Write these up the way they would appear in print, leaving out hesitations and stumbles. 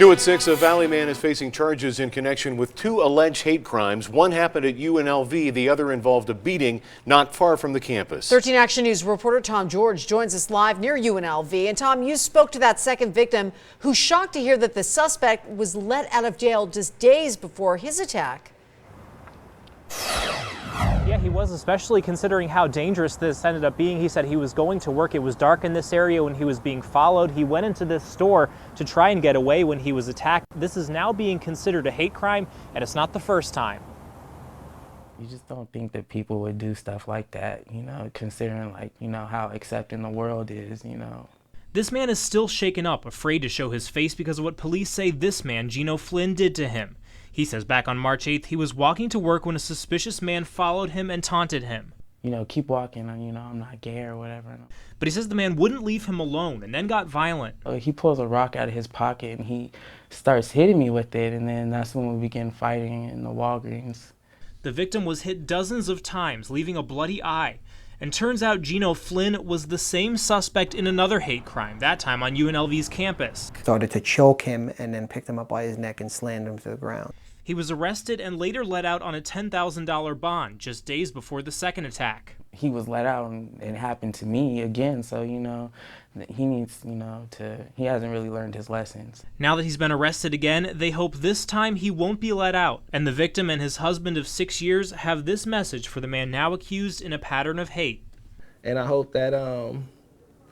New at 6, a Valley man is facing charges in connection with 2 alleged hate crimes. One happened at UNLV, the other involved a beating not far from the campus. 13 Action News reporter Tom George joins us live near UNLV. And Tom, you spoke to that second victim who's shocked to hear that the suspect was let out of jail just days before his attack. Yeah, he was, especially considering how dangerous this ended up being. He said he was going to work. It was dark in this area when he was being followed. He went into this store to try and get away when he was attacked. This is now being considered a hate crime, and it's not the first time. You just don't think that people would do stuff like that, considering how accepting the world is, This man is still shaken up, afraid to show his face because of what police say this man, Gino Flinn, did to him. He says back on March 8th, he was walking to work when a suspicious man followed him and taunted him. Keep walking, I'm not gay or whatever. But he says the man wouldn't leave him alone and then got violent. He pulls a rock out of his pocket and he starts hitting me with it, and then that's when we begin fighting in the Walgreens. The victim was hit dozens of times, leaving a bloody eye. And turns out Gino Flinn was the same suspect in another hate crime, that time on UNLV's campus. Started to choke him and then picked him up by his neck and slammed him to the ground. He was arrested and later let out on a $10,000 bond just days before the second attack. He was let out and it happened to me again, so, he needs, he hasn't really learned his lessons. Now that he's been arrested again, they hope this time he won't be let out. And the victim and his husband of 6 years have this message for the man now accused in a pattern of hate. And I hope that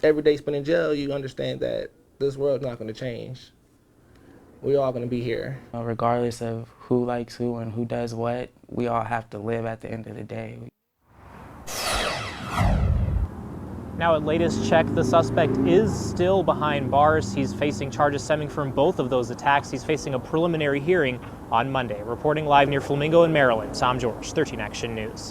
every day spent in jail, you understand that this world's not going to change. We're all going to be here. Regardless of who likes who and who does what, we all have to live at the end of the day. Now at latest check, the suspect is still behind bars. He's facing charges stemming from both of those attacks. He's facing a preliminary hearing on Monday. Reporting live near Flamingo in Maryland, Tom George, 13 Action News.